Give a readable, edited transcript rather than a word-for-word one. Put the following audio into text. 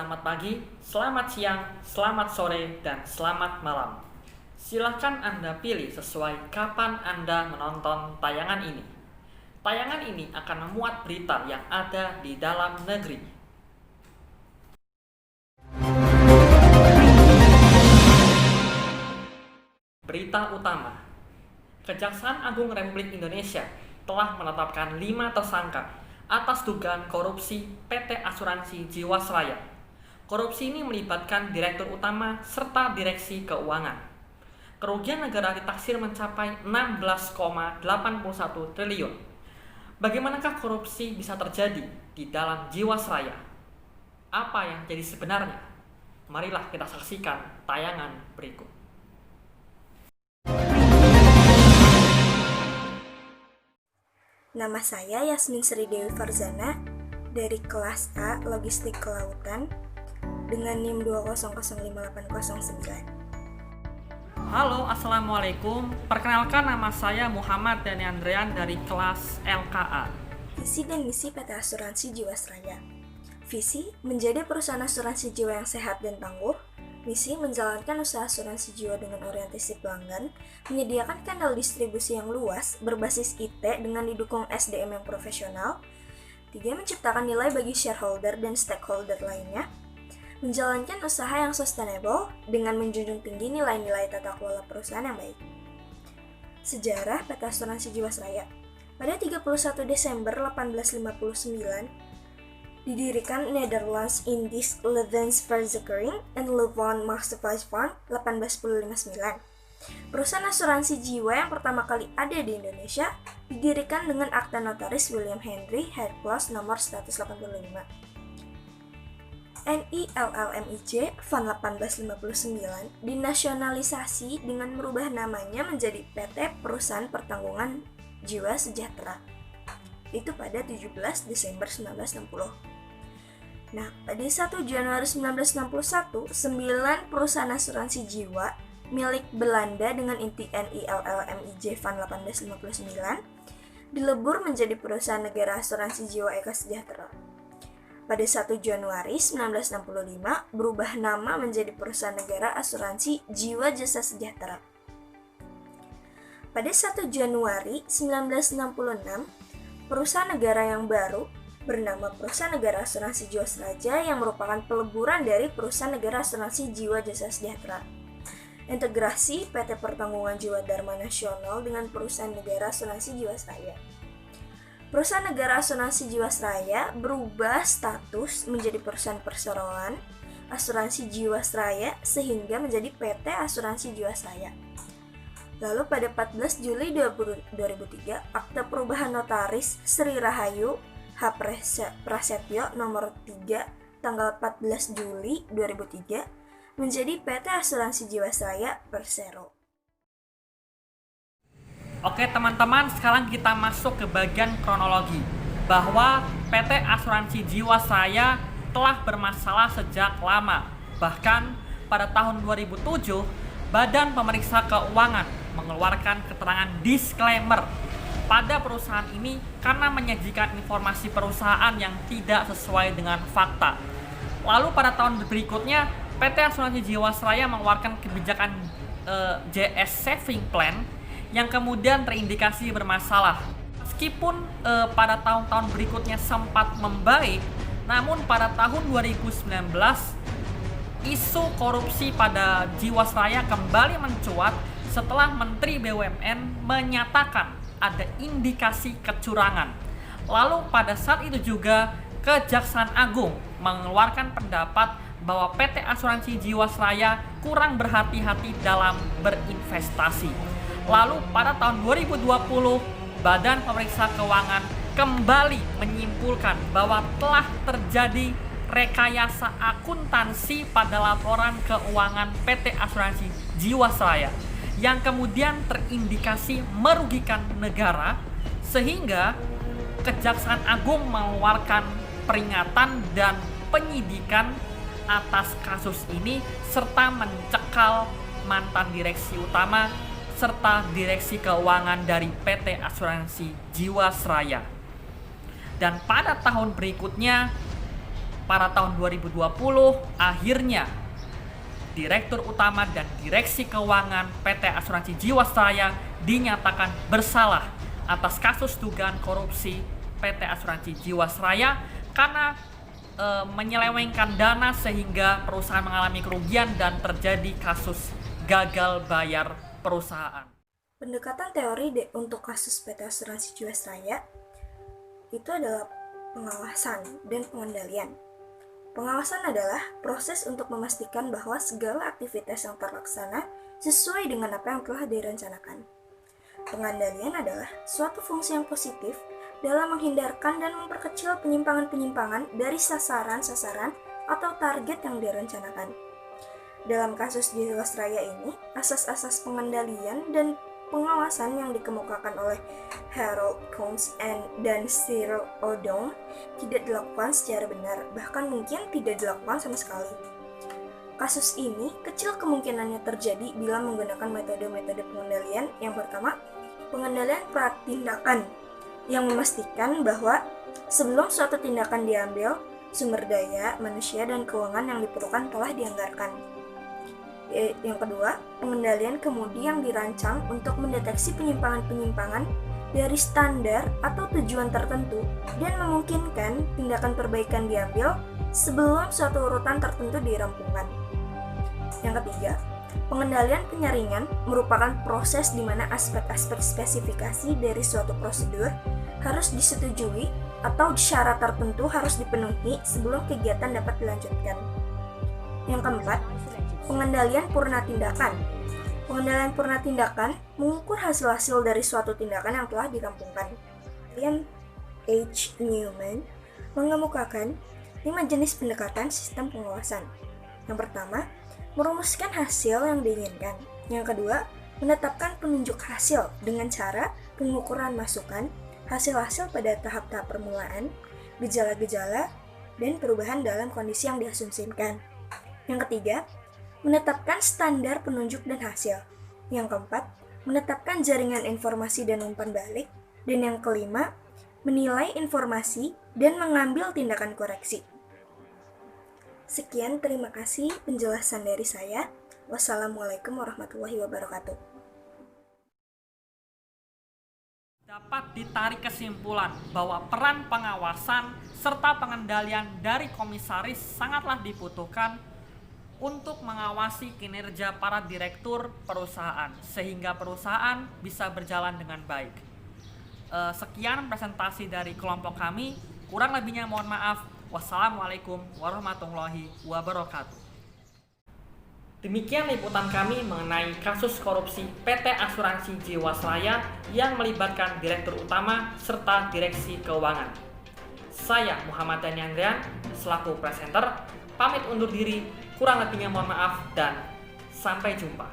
Selamat pagi, selamat siang, selamat sore, dan selamat malam. Silahkan Anda pilih sesuai kapan Anda menonton tayangan ini. Tayangan ini akan memuat berita yang ada di dalam negeri. Berita utama. Kejaksaan Agung Republik Indonesia telah menetapkan 5 tersangka atas dugaan korupsi PT Asuransi Jiwasraya. Korupsi ini melibatkan direktur utama serta direksi keuangan. Kerugian negara ditaksir mencapai 16,81 triliun. Bagaimanakah korupsi bisa terjadi di dalam Jiwasraya? Apa yang jadi sebenarnya? Marilah kita saksikan tayangan berikut. Nama saya Yasmin Sri Dewi Farzana dari kelas A Logistik Kelautan dengan NIM 2005809. Halo, Assalamualaikum. Perkenalkan, nama saya Muhammad Dani Andrean dari kelas LKA. Visi dan misi PT Asuransi Jiwasraya. Visi, menjadi perusahaan asuransi jiwa yang sehat dan tangguh. Misi, menjalankan usaha asuransi jiwa dengan orientasi pelanggan, menyediakan kanal distribusi yang luas, berbasis IT dengan didukung SDM yang profesional. 3. Menciptakan nilai bagi shareholder dan stakeholder lainnya. Menjalankan usaha yang sustainable dengan menjunjung tinggi nilai-nilai tata kelola perusahaan yang baik. Sejarah PT Asuransi Jiwasraya. Pada 31 Desember 1859, didirikan Nederlands Indisch Levensverzekering en Levensmaatschappij 1859. Perusahaan asuransi jiwa yang pertama kali ada di Indonesia didirikan dengan akta notaris William Henry Hercules nomor 185. NILLMIJ Van 1859 dinasionalisasi dengan merubah namanya menjadi PT Perusahaan Pertanggungan Jiwa Sejahtera. Itu pada 17 Desember 1960. Nah, pada 1 Januari 1961, 9 perusahaan asuransi jiwa milik Belanda dengan inti NILLMIJ Van 1859 dilebur menjadi perusahaan negara asuransi jiwa Eka Sejahtera. Pada 1 Januari 1965, berubah nama menjadi perusahaan negara asuransi jiwa Jasa Sejahtera. Pada 1 Januari 1966, perusahaan negara yang baru bernama Perusahaan Negara Asuransi Jiwasraya yang merupakan peleburan dari Perusahaan Negara Asuransi Jiwa Jasa Sejahtera. Integrasi PT Pertanggungan Jiwa Dharma Nasional dengan Perusahaan Negara Asuransi Jiwasraya. Perusahaan Negara Asuransi Jiwasraya berubah status menjadi perusahaan perseroan asuransi Jiwasraya sehingga menjadi PT Asuransi Jiwasraya. Lalu pada 14 Juli 2003, Akta Perubahan Notaris Sri Rahayu H. Prasetyo nomor 3 tanggal 14 Juli 2003 menjadi PT Asuransi Jiwasraya Persero. Oke teman-teman, sekarang kita masuk ke bagian kronologi bahwa PT Asuransi Jiwasraya telah bermasalah sejak lama. Bahkan pada tahun 2007, Badan Pemeriksa Keuangan mengeluarkan keterangan disclaimer pada perusahaan ini karena menyajikan informasi perusahaan yang tidak sesuai dengan fakta. Lalu pada tahun berikutnya, PT Asuransi Jiwasraya mengeluarkan kebijakan JS Saving Plan yang kemudian terindikasi bermasalah. Meskipun pada tahun-tahun berikutnya sempat membaik, namun pada tahun 2019 isu korupsi pada Jiwasraya kembali mencuat setelah Menteri BUMN menyatakan ada indikasi kecurangan. Lalu pada saat itu juga Kejaksaan Agung mengeluarkan pendapat bahwa PT Asuransi Jiwasraya kurang berhati-hati dalam berinvestasi. Lalu pada tahun 2020, Badan Pemeriksa Keuangan kembali menyimpulkan bahwa telah terjadi rekayasa akuntansi pada laporan keuangan PT Asuransi Jiwasraya yang kemudian terindikasi merugikan negara, sehingga Kejaksaan Agung mengeluarkan peringatan dan penyidikan atas kasus ini serta mencekal mantan direksi utama serta direksi keuangan dari PT Asuransi Jiwasraya. Dan pada tahun berikutnya pada tahun 2020 akhirnya Direktur Utama dan Direksi Keuangan PT Asuransi Jiwasraya dinyatakan bersalah atas kasus dugaan korupsi PT Asuransi Jiwasraya karena menyelewengkan dana sehingga perusahaan mengalami kerugian dan terjadi kasus gagal bayar perusahaan. Pendekatan teori untuk kasus PT Asuransi Jiwasraya itu adalah pengawasan dan pengendalian. Pengawasan adalah proses untuk memastikan bahwa segala aktivitas yang terlaksana sesuai dengan apa yang telah direncanakan. Pengendalian adalah suatu fungsi yang positif dalam menghindarkan dan memperkecil penyimpangan-penyimpangan dari sasaran-sasaran atau target yang direncanakan. Dalam kasus Jiwasraya ini, asas-asas pengendalian dan pengawasan yang dikemukakan oleh Harold Combs dan Cyril Odom tidak dilakukan secara benar, bahkan mungkin tidak dilakukan sama sekali. Kasus ini kecil kemungkinannya terjadi bila menggunakan metode-metode pengendalian. Yang pertama, pengendalian pratindakan yang memastikan bahwa sebelum suatu tindakan diambil, sumber daya, manusia, dan keuangan yang diperlukan telah dianggarkan. Yang kedua, pengendalian kemudi yang dirancang untuk mendeteksi penyimpangan-penyimpangan dari standar atau tujuan tertentu dan memungkinkan tindakan perbaikan diambil sebelum suatu urutan tertentu dirampungkan. Yang ketiga, pengendalian penyaringan merupakan proses di mana aspek-aspek spesifikasi dari suatu prosedur harus disetujui atau syarat tertentu harus dipenuhi sebelum kegiatan dapat dilanjutkan. Yang keempat, pengendalian purna tindakan. Pengendalian purna tindakan mengukur hasil-hasil dari suatu tindakan yang telah dirampungkan. William H. Newman mengemukakan 5 jenis pendekatan sistem pengawasan. Yang pertama, merumuskan hasil yang diinginkan. Yang kedua, menetapkan penunjuk hasil dengan cara pengukuran masukan, hasil-hasil pada tahap-tahap permulaan, gejala-gejala, dan perubahan dalam kondisi yang diasumsikan. Yang ketiga, menetapkan standar penunjuk dan hasil. Yang keempat, menetapkan jaringan informasi dan umpan balik. Dan yang kelima, menilai informasi dan mengambil tindakan koreksi. Sekian, terima kasih penjelasan dari saya. Wassalamualaikum warahmatullahi wabarakatuh. Dapat ditarik kesimpulan bahwa peran pengawasan serta pengendalian dari komisaris sangatlah dibutuhkan untuk mengawasi kinerja para direktur perusahaan sehingga perusahaan bisa berjalan dengan baik. Sekian presentasi dari kelompok kami. Kurang lebihnya mohon maaf. Wassalamualaikum warahmatullahi wabarakatuh. Demikian liputan kami mengenai kasus korupsi PT Asuransi Jiwasraya yang melibatkan Direktur Utama serta Direksi Keuangan. Saya Muhammad Dhani Andrian selaku presenter pamit undur diri. Kurang lebihnya mohon maaf dan sampai jumpa.